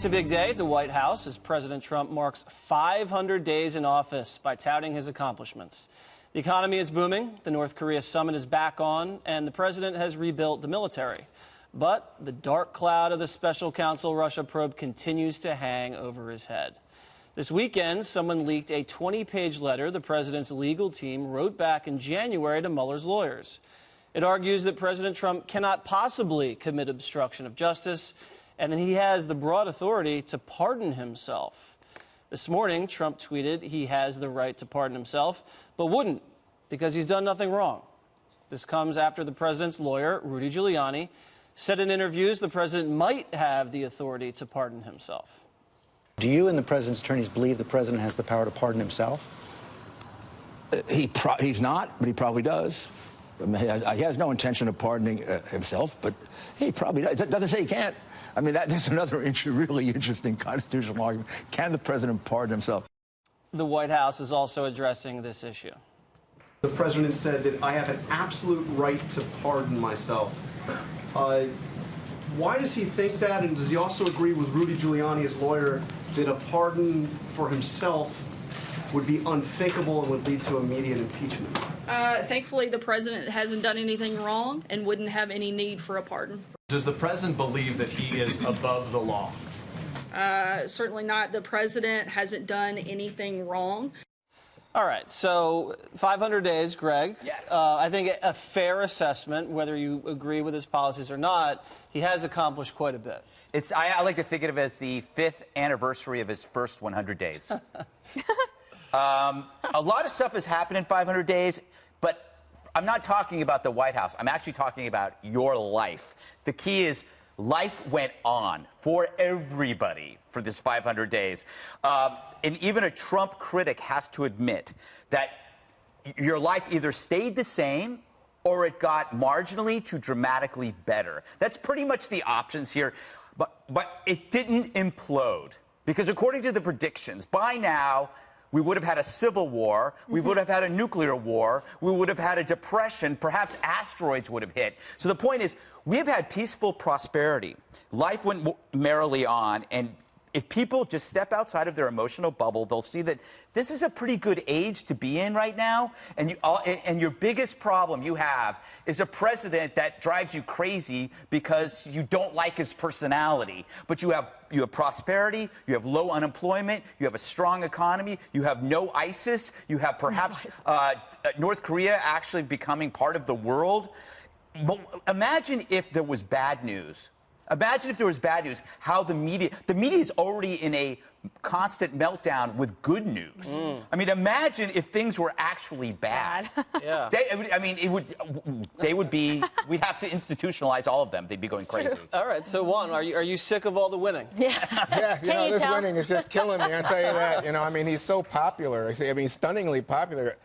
It's a big day at the White House as President Trump marks 500 days in office by touting his accomplishments. The economy is booming, the North Korea summit is back on, and the president has rebuilt the military. But the dark cloud of the special counsel Russia probe continues to hang over his head. This weekend, someone leaked a 20-page letter the president's legal team wrote back in January to Mueller's lawyers. It argues that President Trump cannot possibly commit obstruction of justice, and that he has the broad authority to pardon himself. This morning, Trump tweeted he has the right to pardon himself, but wouldn't because he's done nothing wrong. This comes after the president's lawyer, Rudy Giuliani, said in interviews the president might have the authority to pardon himself. Do you and the president's attorneys believe the president has the power to pardon himself? He's not, but he probably does. I mean, he has no intention of pardoning himself, but he probably does. It doesn't say he can't. I mean, that's another really interesting constitutional argument. Can the president pardon himself? The White House is also addressing this issue. The president said that I have an absolute right to pardon myself. Why does he think that, and does he also agree with Rudy Giuliani, his lawyer, that a pardon for himself would be unthinkable and would lead to immediate impeachment? Thankfully, the president hasn't done anything wrong and wouldn't have any need for a pardon. Does the president believe that he is above the law? Certainly not. The president hasn't done anything wrong. All right, so 500 days, Greg. Yes. I think a fair assessment, whether you agree with his policies or not, he has accomplished quite a bit. I like to think of it as the 5th anniversary of his first 100 days. A lot of stuff has happened in 500 days, but I'm not talking about the White House. I'm actually talking about your life. The key is life went on for everybody for this 500 days. And even a Trump critic has to admit that your life either stayed the same or it got marginally to dramatically better. That's pretty much the options here. But it didn't implode because according to the predictions, by now, we would have had a civil war, we would have had a nuclear war, we would have had a depression, perhaps asteroids would have hit. So the point is, we have had peaceful prosperity. Life went merrily on, and if people just step outside of their emotional bubble, they'll see that this is a pretty good age to be in right now. And your biggest problem you have is a president that drives you crazy because you don't like his personality. But you have prosperity, you have low unemployment, you have a strong economy, you have no ISIS, you have perhaps North Korea actually becoming part of the world. But imagine if there was bad news. Imagine if there was bad news, how the media is already in a constant meltdown with good news. I mean, imagine if things were actually bad. Yeah. We'd have to institutionalize all of them. They'd be going crazy. All right, so Juan, are you sick of all the winning? Yeah, this winning is just killing me, I'll tell you that. I mean, he's so popular. I mean, stunningly popular.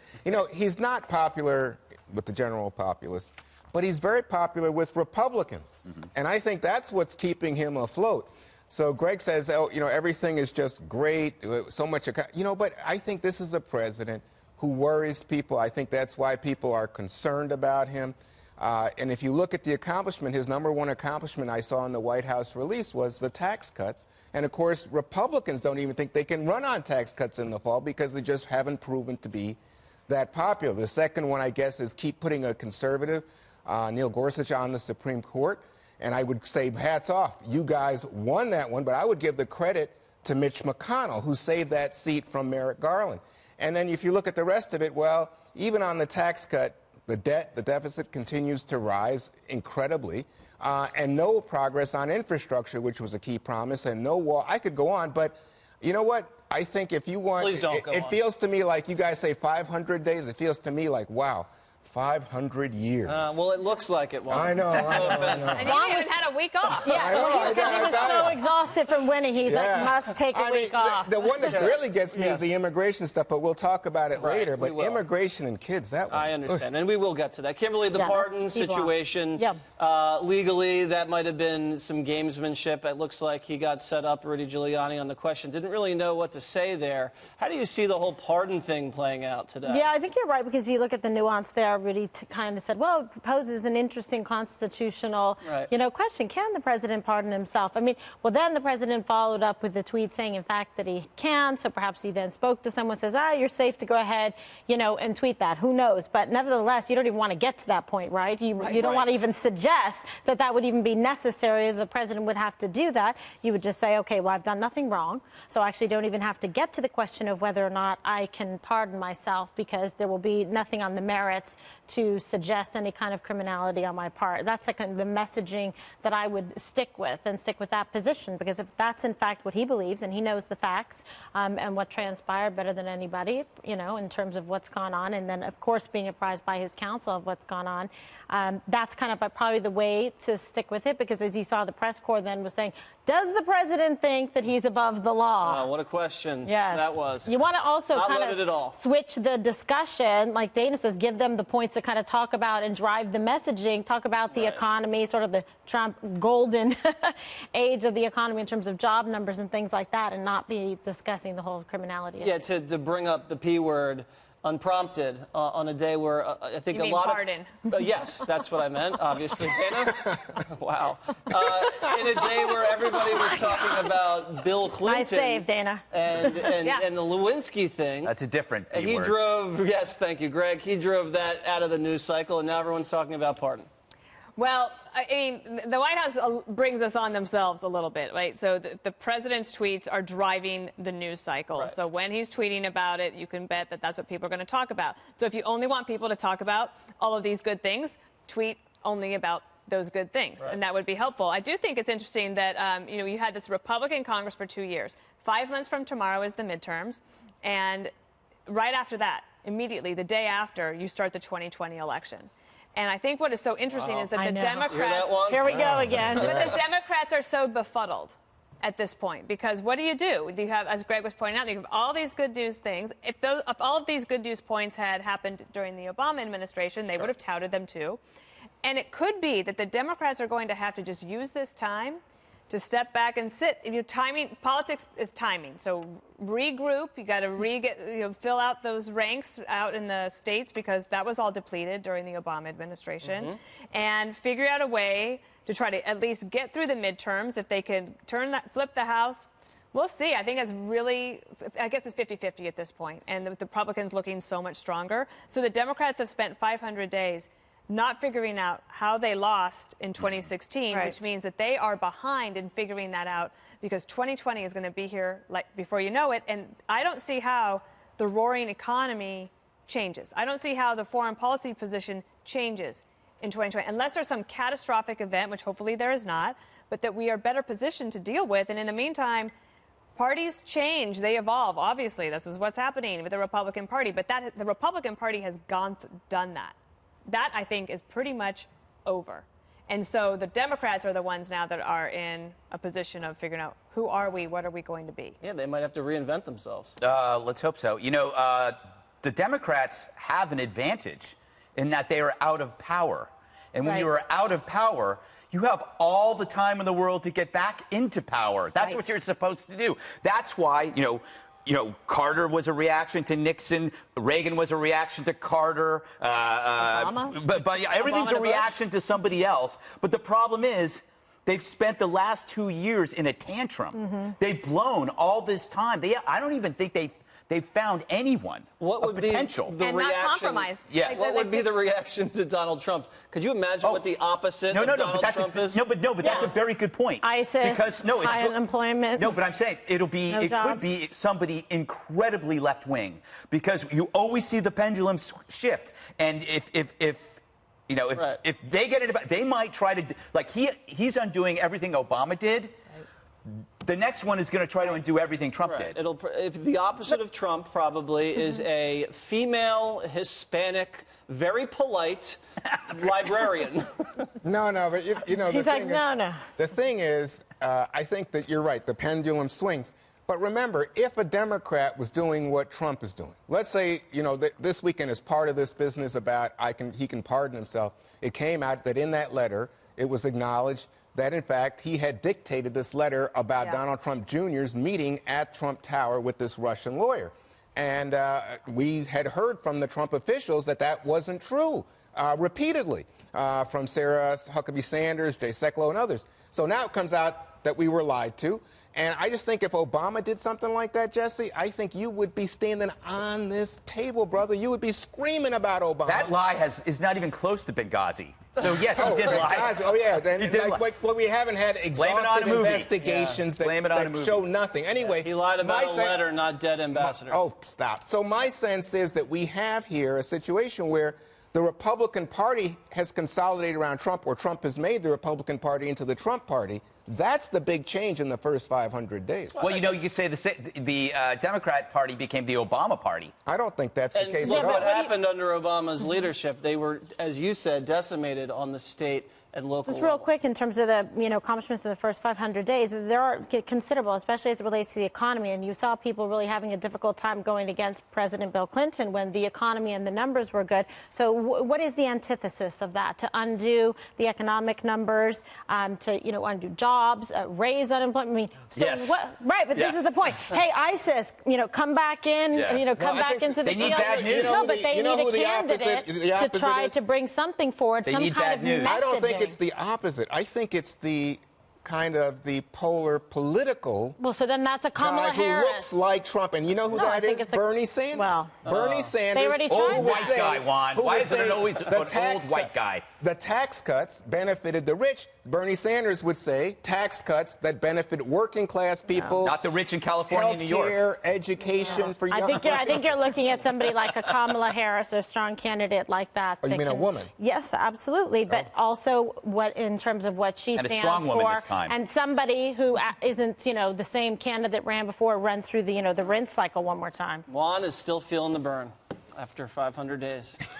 He's not popular with the general populace, but he's very popular with Republicans. And I think that's what's keeping him afloat. So Greg says, everything is just great, so much, but I think this is a president who worries people. I think that's why people are concerned about him. And if you look at the accomplishment, his #1 accomplishment I saw in the White House release was the tax cuts. And of course, Republicans don't even think they can run on tax cuts in the fall because they just haven't proven to be that popular. The second one, I guess, is keep putting a conservative, Neil Gorsuch, on the Supreme Court. And I would say, hats off. You guys won that one, but I would give the credit to Mitch McConnell, who saved that seat from Merrick Garland. And then if you look at the rest of it, well, even on the tax cut, the deficit continues to rise incredibly, and no progress on infrastructure, which was a key promise, and no wall. I could go on, but you know what? I think if you want, Please don't go on. It feels to me like you guys say 500 days. It feels to me like, wow. 500 years. Well, it looks like it, Juan. I know. And you even had a week off. Yeah, because he was so exhausted from winning. He's like, must take a week off. The one that really gets me is the immigration stuff, but we'll talk about it later. But will. Immigration and kids, that one. I understand, and we will get to that. Kimberly, the pardon situation, legally, that might have been some gamesmanship. It looks like he got set up, Rudy Giuliani, on the question. Didn't really know what to say there. How do you see the whole pardon thing playing out today? Yeah, I think you're right, because if you look at the nuance there, Rudy kind of said, well, it proposes an interesting constitutional, question. Can the president pardon himself? I mean, well, then the president followed up with a tweet saying, in fact, that he can. So perhaps he then spoke to someone, says, you're safe to go ahead, and tweet that. Who knows? But nevertheless, you don't even want to get to that point, right? You don't want to even suggest that that would even be necessary. The president would have to do that. You would just say, okay, well, I've done nothing wrong. So I actually don't even have to get to the question of whether or not I can pardon myself, because there will be nothing on the merits to suggest any kind of criminality on my part. That's like the messaging that I would stick with that position, because if that's in fact what he believes, and he knows the facts and what transpired better than anybody, in terms of what's gone on, and then of course being apprised by his counsel of what's gone on, that's kind of probably the way to stick with it, because as you saw, the press corps then was saying, does the president think that he's above the law? Oh, what a question. Yes. That was. You want to also not kind loaded at all. of switch the discussion, like Dana says, give them the points to kind of talk about and drive the messaging, talk about the economy, sort of the Trump golden age of the economy in terms of job numbers and things like that, and not be discussing the whole criminality issue. To bring up the P word unprompted on a day where I think you a lot pardon. of yes, that's what I meant, obviously. Dana. Wow. In a day where everybody was talking about Bill Clinton. Nice save, Dana. And the Lewinsky thing. That's a different P He word. drove. Yes, thank you, Greg. He drove that out of the news cycle, and now everyone's talking about pardon. Well, I mean, the White House brings us on themselves a little bit, right? So the president's tweets are driving the news cycle. Right. So when he's tweeting about it, you can bet that that's what people are going to talk about. So if you only want people to talk about all of these good things, tweet only about those good things, and that would be helpful. I do think it's interesting that, you had this Republican Congress for 2 years. 5 months from tomorrow is the midterms, and right after that, immediately, the day after, you start the 2020 election. And I think what is so interesting is that the Democrats... Here we go again. But the Democrats are so befuddled at this point, because what do? You have, as Greg was pointing out, you have all these good news things. If all of these good news points had happened during the Obama administration, they would have touted them too. And it could be that the Democrats are going to have to just use this time to step back and sit. Politics is timing. So regroup. You got to fill out those ranks out in the states, because that was all depleted during the Obama administration, and figure out a way to try to at least get through the midterms. If they could flip the House, we'll see. I think I guess it's 50-50 at this point, and the Republicans looking so much stronger. So the Democrats have spent 500 days not figuring out how they lost in 2016, which means that they are behind in figuring that out, because 2020 is going to be here before you know it. And I don't see how the roaring economy changes. I don't see how the foreign policy position changes in 2020, unless there's some catastrophic event, which hopefully there is not, but that we are better positioned to deal with. And in the meantime, parties change, they evolve. Obviously, this is what's happening with the Republican Party, but the Republican Party has done that. That, I think, is pretty much over. And so the Democrats are the ones now that are in a position of figuring out, who are we, what are we going to be? Yeah, they might have to reinvent themselves. Let's hope so. The Democrats have an advantage in that they are out of power. And when you are out of power, you have all the time in the world to get back into power. That's what you're supposed to do. That's why, Carter was a reaction to Nixon. Reagan was a reaction to Carter. Obama? But everything's a reaction to somebody else. But the problem is, they've spent the last 2 years in a tantrum. They've blown all this time. I don't even think they've found anyone of potential. Be the and reaction, not compromised. Yeah. What would be the reation to Donald Trump? Could you imagine what the opposite of Donald Trump is? No, but that's a very good point. ISIS, because, it's high unemployment. No, but I'm saying it could be somebody incredibly left-wing, because you always see the pendulum shift. And if they get it, they might try to, he's undoing everything Obama did. The next one is going to try to undo everything Trump did. If the opposite of Trump probably is a female, Hispanic, very polite librarian. No, but he's like, no. The thing is, I think that you're right. The pendulum swings. But remember, if a Democrat was doing what Trump is doing, let's say, this weekend as part of this business about he can pardon himself, it came out that in that letter, it was acknowledged that, in fact, he had dictated this letter about Donald Trump Jr.'s meeting at Trump Tower with this Russian lawyer. And we had heard from the Trump officials that that wasn't true repeatedly, from Sarah Huckabee Sanders, Jay Sekulow, and others. So now it comes out that we were lied to. And I just think if Obama did something like that, Jesse, I think you would be standing on this table, brother. You would be screaming about Obama. That lie is not even close to Benghazi. So, yes, he did lie. Benghazi. Oh, yeah. He did lie. But we haven't had exhaustive investigations that show nothing. Anyway, he lied about a letter, not dead ambassadors. Oh, stop. So my sense is that we have here a situation where the Republican Party has consolidated around Trump, or Trump has made the Republican Party into the Trump Party. That's the big change in the first 500 days. Well, you know, you could say the Democrat Party became the Obama Party. I don't think that's the case at all. What happened under Obama's leadership? They were, as you said, decimated on the state and local Just real level. quick, in terms of the accomplishments in the first 500 days, there are considerable, especially as it relates to the economy. And you saw people really having a difficult time going against President Bill Clinton when the economy and the numbers were good. So what is the antithesis of that? To undo the economic numbers, to undo jobs, raise unemployment. I mean, so yes. Right, but this is the point. Hey, ISIS, come back in, come back into the field. They need bad news. No, but they need a candidate to try to bring something forward, some kind of messaging. I don't think it's the opposite. I think it's the kind of the polar political. Well, so then that's a Kamala guy Harris. who looks like Trump, and you know who that is? Bernie Sanders. Well, Bernie Sanders. They already tried old white guy, Juan. Why is it always an old white guy? The tax cuts benefited the rich. Bernie Sanders would say tax cuts that benefit working class people. Not the rich in California and New York. Healthcare, education for young. I think you're looking at somebody like a Kamala Harris, or a strong candidate like that. Oh, you mean a woman? Yes, absolutely. But also what in terms of what she and stands a strong woman for, this time. and somebody who isn't the same candidate ran before, run through the the rinse cycle one more time. Juan is still feeling the burn after 500 days.